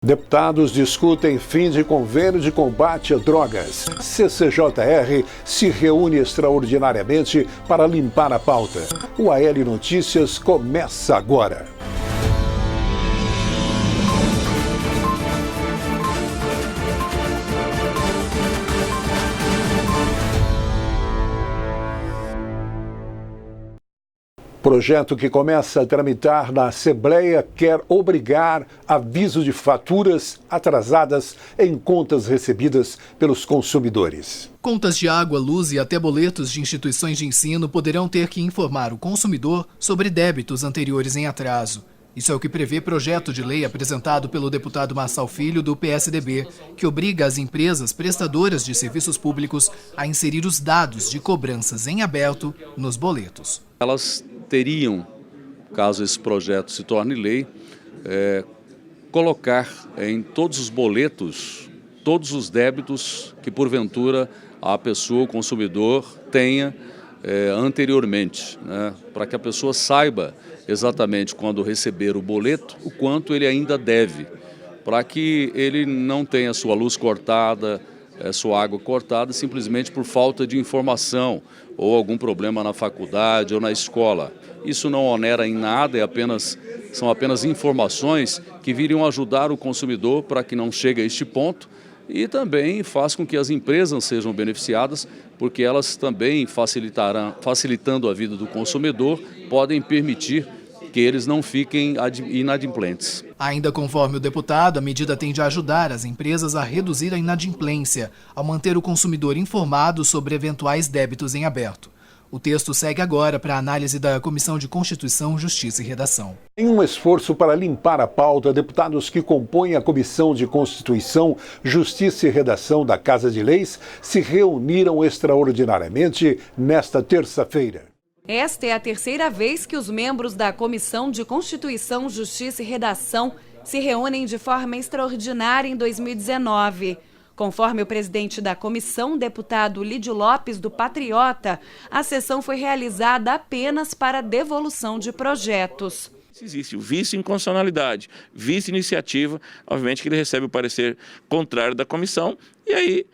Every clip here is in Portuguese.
Deputados discutem fim de convênio de combate a drogas. CCJR se reúne extraordinariamente para limpar a pauta. O AL Notícias começa agora. Projeto que começa a tramitar na Assembleia quer obrigar aviso de faturas atrasadas em contas recebidas pelos consumidores. Contas de água, luz e até boletos de instituições de ensino poderão ter que informar o consumidor sobre débitos anteriores em atraso. Isso é o que prevê projeto de lei apresentado pelo deputado Marçal Filho, do PSDB, que obriga as empresas prestadoras de serviços públicos a inserir os dados de cobranças em aberto nos boletos. Elas teriam, caso esse projeto se torne lei, colocar em todos os boletos, todos os débitos que porventura a pessoa, o consumidor, tenha anteriormente, né, para que a pessoa saiba exatamente quando receber o boleto, o quanto ele ainda deve, para que ele não tenha sua luz cortada, sua água cortada, simplesmente por falta de informação ou algum problema na faculdade ou na escola. Isso não onera em nada, são apenas informações que viriam ajudar o consumidor para que não chegue a este ponto e também faz com que as empresas sejam beneficiadas, porque elas também facilitando a vida do consumidor, podem permitir que eles não fiquem inadimplentes. Ainda conforme o deputado, a medida tende a ajudar as empresas a reduzir a inadimplência, ao manter o consumidor informado sobre eventuais débitos em aberto. O texto segue agora para a análise da Comissão de Constituição, Justiça e Redação. Em um esforço para limpar a pauta, deputados que compõem a Comissão de Constituição, Justiça e Redação da Casa de Leis se reuniram extraordinariamente nesta terça-feira. Esta é a terceira vez que os membros da Comissão de Constituição, Justiça e Redação se reúnem de forma extraordinária em 2019. Conforme o presidente da comissão, deputado Lídio Lopes, do Patriota, a sessão foi realizada apenas para devolução de projetos. Se existe o vício em constitucionalidade, vício em iniciativa, obviamente que ele recebe o parecer contrário da comissão e aí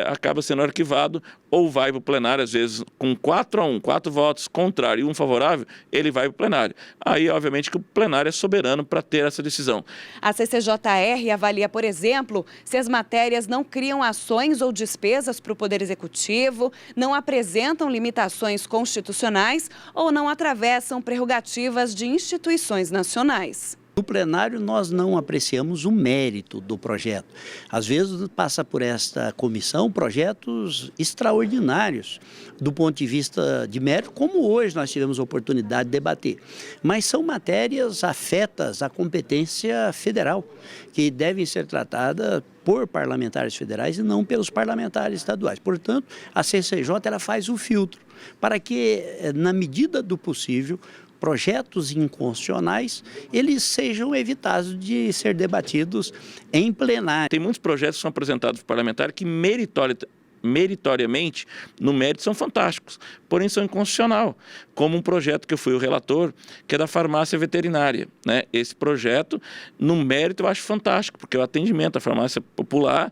acaba sendo arquivado ou vai para o plenário, às vezes com 4-1, 4 votos contrário e 1 favorável, ele vai para o plenário. Aí, obviamente, que o plenário é soberano para ter essa decisão. A CCJR avalia, por exemplo, se as matérias não criam ações ou despesas para o Poder Executivo, não apresentam limitações constitucionais ou não atravessam prerrogativas de instituições nacionais. No plenário, nós não apreciamos o mérito do projeto. Às vezes passa por esta comissão projetos extraordinários do ponto de vista de mérito, como hoje nós tivemos a oportunidade de debater. Mas são matérias afetas à competência federal, que devem ser tratadas por parlamentares federais e não pelos parlamentares estaduais. Portanto, a CCJ ela faz o filtro para que, na medida do possível, projetos inconstitucionais, eles sejam evitados de ser debatidos em plenário. Tem muitos projetos que são apresentados por parlamentares que meritoriamente, no mérito, são fantásticos, porém são inconstitucional, como um projeto que eu fui o relator, que é da farmácia veterinária, né? Esse projeto, no mérito, eu acho fantástico, porque o atendimento à farmácia popular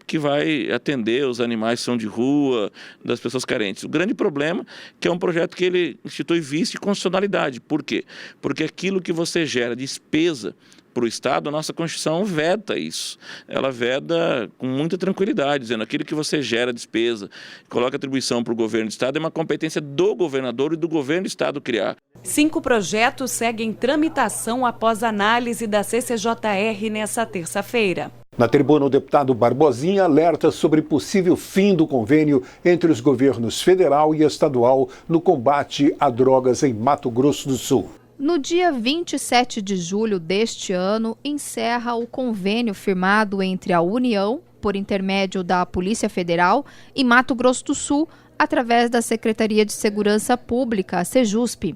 que vai atender os animais que são de rua, das pessoas carentes. O grande problema é que é um projeto que ele institui vício de constitucionalidade. Por quê? Porque aquilo que você gera despesa para o Estado, a nossa Constituição veda isso. Ela veda com muita tranquilidade, dizendo aquilo que você gera despesa, coloca atribuição para o governo do Estado, é uma competência do governador e do governo do Estado criar. 5 projetos seguem tramitação após análise da CCJR nessa terça-feira. Na tribuna, o deputado Barbosinha alerta sobre possível fim do convênio entre os governos federal e estadual no combate a drogas em Mato Grosso do Sul. No dia 27 de julho deste ano, encerra o convênio firmado entre a União, por intermédio da Polícia Federal, e Mato Grosso do Sul, através da Secretaria de Segurança Pública, a Sejusp.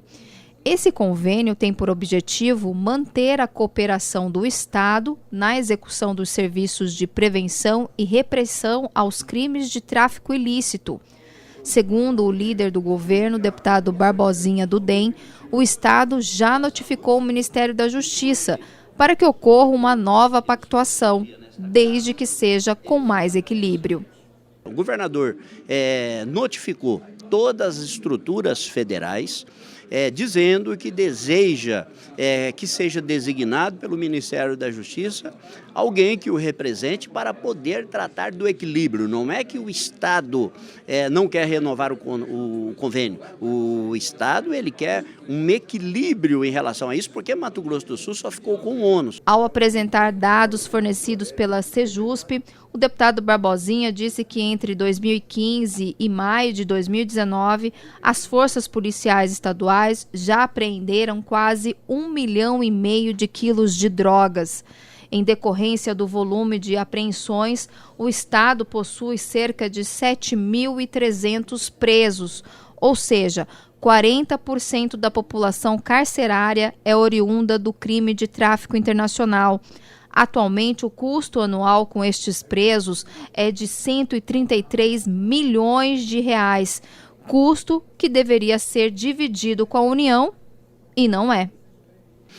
Esse convênio tem por objetivo manter a cooperação do Estado na execução dos serviços de prevenção e repressão aos crimes de tráfico ilícito. Segundo o líder do governo, deputado Barbosinha do DEM, o Estado já notificou o Ministério da Justiça para que ocorra uma nova pactuação, desde que seja com mais equilíbrio. O governador notificou todas as estruturas federais, dizendo que deseja que seja designado pelo Ministério da Justiça alguém que o represente para poder tratar do equilíbrio. Não é que o Estado não quer renovar o convênio. O Estado ele quer um equilíbrio em relação a isso, porque Mato Grosso do Sul só ficou com ônus. Ao apresentar dados fornecidos pela Sejusp, o deputado Barbosinha disse que entre 2015 e maio de 2019, as forças policiais estaduais já apreenderam quase 1,5 milhão de quilos de drogas. Em decorrência do volume de apreensões, o Estado possui cerca de 7.300 presos, ou seja, 40% da população carcerária é oriunda do crime de tráfico internacional. Atualmente, o custo anual com estes presos é de 133 milhões de reais, custo que deveria ser dividido com a União e não é.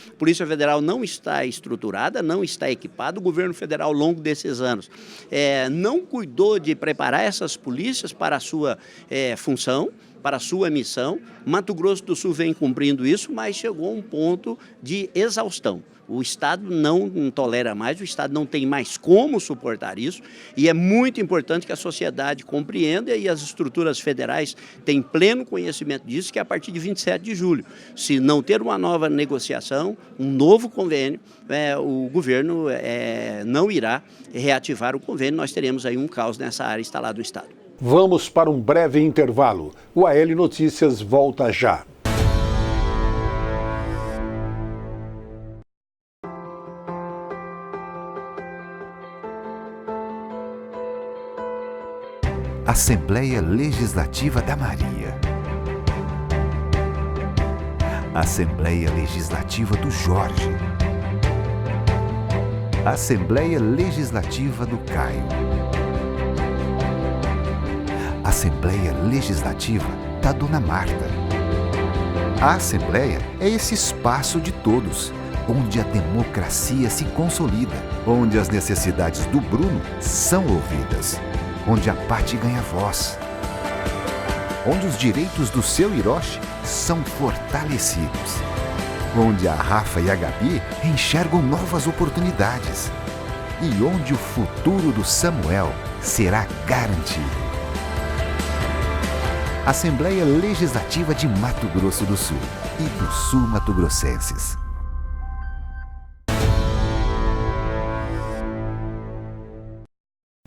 A Polícia Federal não está estruturada, não está equipada. O governo federal, ao longo desses anos, não cuidou de preparar essas polícias para a sua função, para a sua missão. Mato Grosso do Sul vem cumprindo isso, mas chegou a um ponto de exaustão. O Estado não tolera mais, o Estado não tem mais como suportar isso, e é muito importante que a sociedade compreenda, e as estruturas federais têm pleno conhecimento disso, que a partir de 27 de julho, se não ter uma nova negociação, um novo convênio, o governo não irá reativar o convênio, nós teremos aí um caos nessa área instalada do Estado. Vamos para um breve intervalo. O AL Notícias volta já. Assembleia Legislativa da Maria. Assembleia Legislativa do Jorge. Assembleia Legislativa do Caio. Assembleia Legislativa da Dona Marta. A Assembleia é esse espaço de todos, onde a democracia se consolida, onde as necessidades do Bruno são ouvidas, onde a Pati ganha voz, onde os direitos do seu Hiroshi são fortalecidos, onde a Rafa e a Gabi enxergam novas oportunidades e onde o futuro do Samuel será garantido. Assembleia Legislativa de Mato Grosso do Sul e do Sul Mato-Grossenses.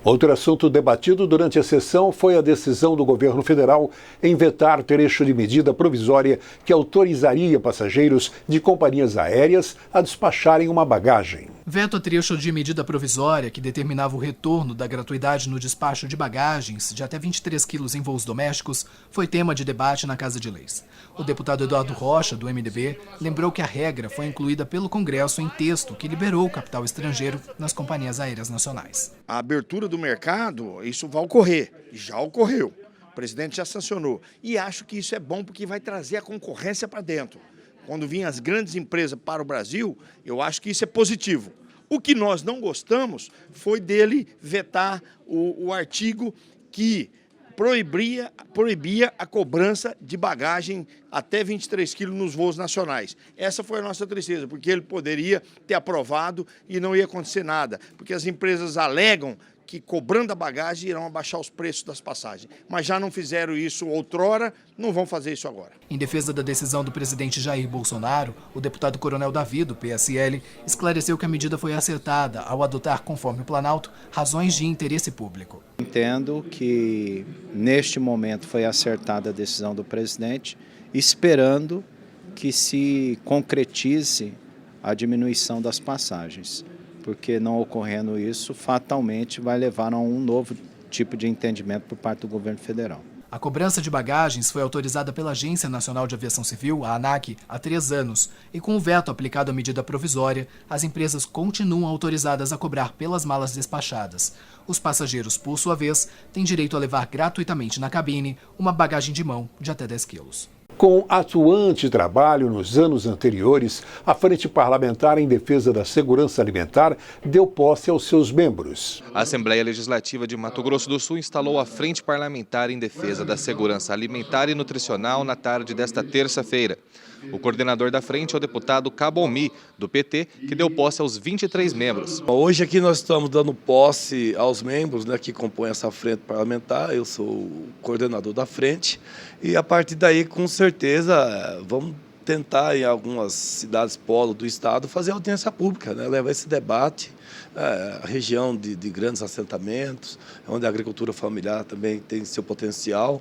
Outro assunto debatido durante a sessão foi a decisão do governo federal em vetar trecho de medida provisória que autorizaria passageiros de companhias aéreas a despacharem uma bagagem. Veto a trecho de medida provisória que determinava o retorno da gratuidade no despacho de bagagens de até 23 quilos em voos domésticos foi tema de debate na Casa de Leis. O deputado Eduardo Rocha, do MDB, lembrou que a regra foi incluída pelo Congresso em texto que liberou o capital estrangeiro nas companhias aéreas nacionais. A abertura do mercado, isso vai ocorrer, já ocorreu. O presidente já sancionou. E acho que isso é bom porque vai trazer a concorrência para dentro. Quando vinham as grandes empresas para o Brasil, eu acho que isso é positivo. O que nós não gostamos foi dele vetar o artigo que proibia a cobrança de bagagem até 23 quilos nos voos nacionais. Essa foi a nossa tristeza, porque ele poderia ter aprovado e não ia acontecer nada, porque as empresas alegam que cobrando a bagagem irão abaixar os preços das passagens. Mas já não fizeram isso outrora, não vão fazer isso agora. Em defesa da decisão do presidente Jair Bolsonaro, o deputado Coronel Davi, do PSL, esclareceu que a medida foi acertada ao adotar, conforme o Planalto, razões de interesse público. Entendo que neste momento foi acertada a decisão do presidente, esperando que se concretize a diminuição das passagens. Porque não ocorrendo isso, fatalmente vai levar a um novo tipo de entendimento por parte do governo federal. A cobrança de bagagens foi autorizada pela Agência Nacional de Aviação Civil, a ANAC, há 3 anos, e com o veto aplicado à medida provisória, as empresas continuam autorizadas a cobrar pelas malas despachadas. Os passageiros, por sua vez, têm direito a levar gratuitamente na cabine uma bagagem de mão de até 10 quilos. Com atuante trabalho nos anos anteriores, a Frente Parlamentar em Defesa da Segurança Alimentar deu posse aos seus membros. A Assembleia Legislativa de Mato Grosso do Sul instalou a Frente Parlamentar em Defesa da Segurança Alimentar e Nutricional na tarde desta terça-feira. O coordenador da frente é o deputado Cabomi, do PT, que deu posse aos 23 membros. Hoje aqui nós estamos dando posse aos membros, né, que compõem essa frente parlamentar. Eu sou o coordenador da frente e a partir daí, com certeza, vamos tentar em algumas cidades polo do estado fazer audiência pública, né, levar esse debate à região de grandes assentamentos, onde a agricultura familiar também tem seu potencial,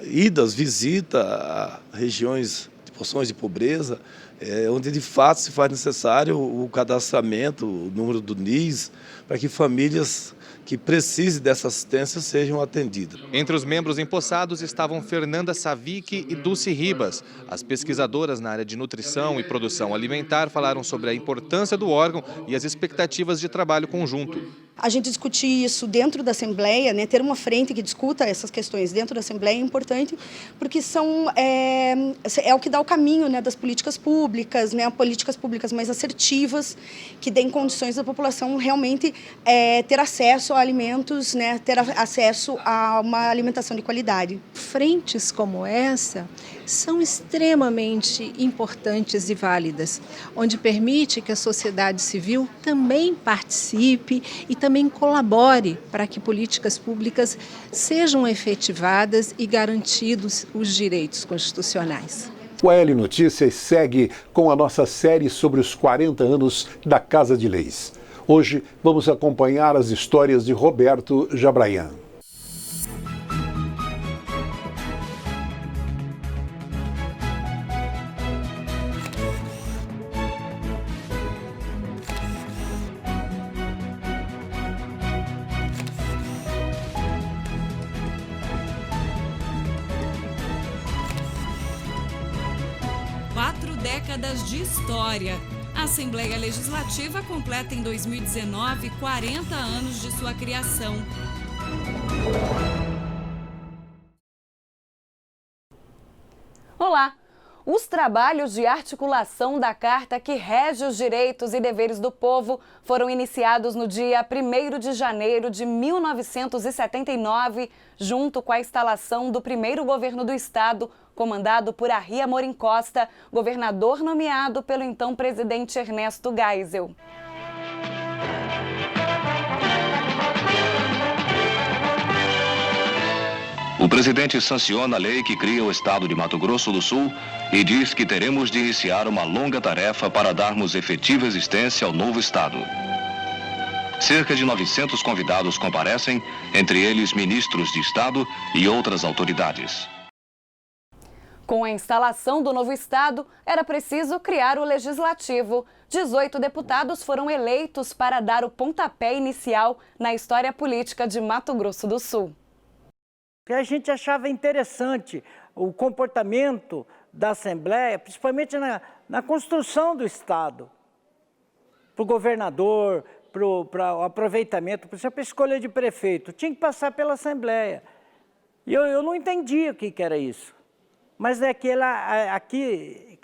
idas, visita a regiões porções de pobreza, onde de fato se faz necessário o cadastramento, o número do NIS, para que famílias que precisem dessa assistência sejam atendidas. Entre os membros empossados estavam Fernanda Savic e Dulce Ribas. As pesquisadoras na área de nutrição e produção alimentar falaram sobre a importância do órgão e as expectativas de trabalho conjunto. A gente discutir isso dentro da Assembleia, né, ter uma frente que discuta essas questões dentro da Assembleia é importante, porque é o que dá o caminho, né, das políticas públicas, né, políticas públicas mais assertivas, que deem condições da população realmente ter acesso a alimentos, né, ter acesso a uma alimentação de qualidade. Frentes como essa são extremamente importantes e válidas, onde permite que a sociedade civil também participe e também colabore para que políticas públicas sejam efetivadas e garantidos os direitos constitucionais. O AL Notícias segue com a nossa série sobre os 40 anos da Casa de Leis. Hoje vamos acompanhar as histórias de Roberto Jabrayan. Décadas de história. A Assembleia Legislativa completa em 2019 40 anos de sua criação. Olá! Os trabalhos de articulação da Carta que rege os direitos e deveres do povo foram iniciados no dia 1º de janeiro de 1979, junto com a instalação do primeiro governo do Estado, comandado por Arria Amorim Costa, governador nomeado pelo então presidente Ernesto Geisel. O presidente sanciona a lei que cria o estado de Mato Grosso do Sul e diz que teremos de iniciar uma longa tarefa para darmos efetiva existência ao novo estado. Cerca de 900 convidados comparecem, entre eles ministros de estado e outras autoridades. Com a instalação do novo estado, era preciso criar o legislativo. 18 deputados foram eleitos para dar o pontapé inicial na história política de Mato Grosso do Sul. A gente achava interessante o comportamento da Assembleia, principalmente na construção do Estado, para o governador, para o aproveitamento, por exemplo, a escolha de prefeito, tinha que passar pela Assembleia. E eu não entendia o que era isso, mas é que aqui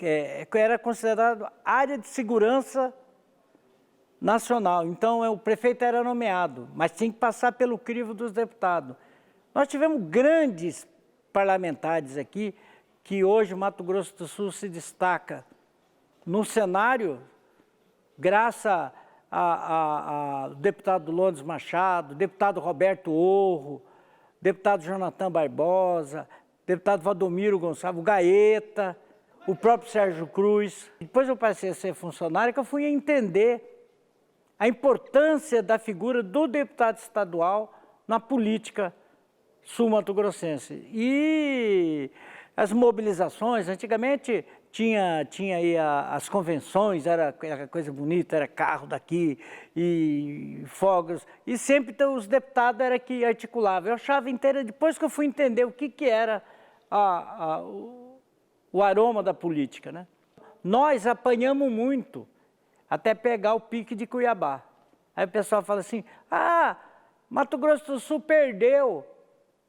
era considerado área de segurança nacional, então o prefeito era nomeado, mas tinha que passar pelo crivo dos deputados. Nós tivemos grandes parlamentares aqui, que hoje o Mato Grosso do Sul se destaca no cenário, graças ao deputado Lourdes Machado, deputado Roberto Orro, deputado Jonathan Barbosa, deputado Valdomiro Gonçalves, o Gaeta, o próprio Sérgio Cruz. Depois eu passei a ser funcionário, que eu fui entender a importância da figura do deputado estadual na política sul-mato-grossense. E as mobilizações, antigamente tinha aí as convenções, era coisa bonita, era carro daqui e fogos, e sempre os deputados era que articulavam. Eu achava inteira, depois que eu fui entender o que era o aroma da política, né? Nós apanhamos muito até pegar o pique de Cuiabá. Aí o pessoal fala assim, Mato Grosso do Sul perdeu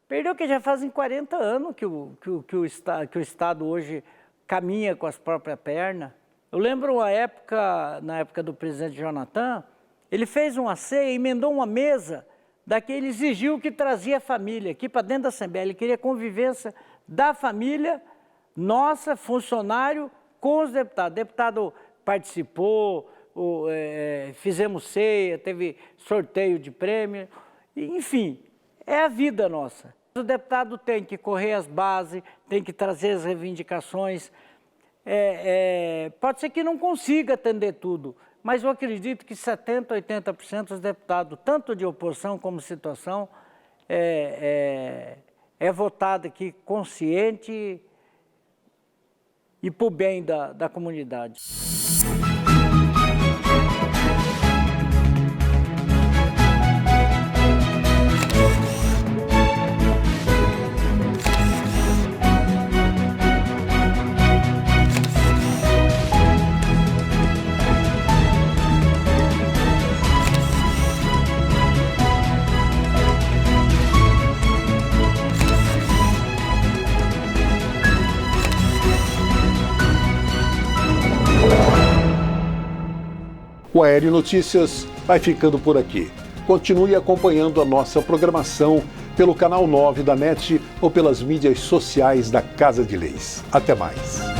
Perdeu que já fazem 40 anos que o Estado hoje caminha com as próprias pernas. Eu lembro na época do presidente Jonathan, ele fez uma ceia, emendou uma mesa, daqui ele exigiu que trazia a família aqui para dentro da Assembleia. Ele queria convivência da família, nossa, funcionário, com os deputados. O deputado participou, fizemos ceia, teve sorteio de prêmio, enfim, é a vida nossa. O deputado tem que correr as bases, tem que trazer as reivindicações. Pode ser que não consiga atender tudo, mas eu acredito que 70%, 80% dos deputados, tanto de oposição como situação, é votado aqui consciente e para o bem da comunidade. O Aéreo Notícias vai ficando por aqui. Continue acompanhando a nossa programação pelo canal 9 da NET ou pelas mídias sociais da Casa de Leis. Até mais.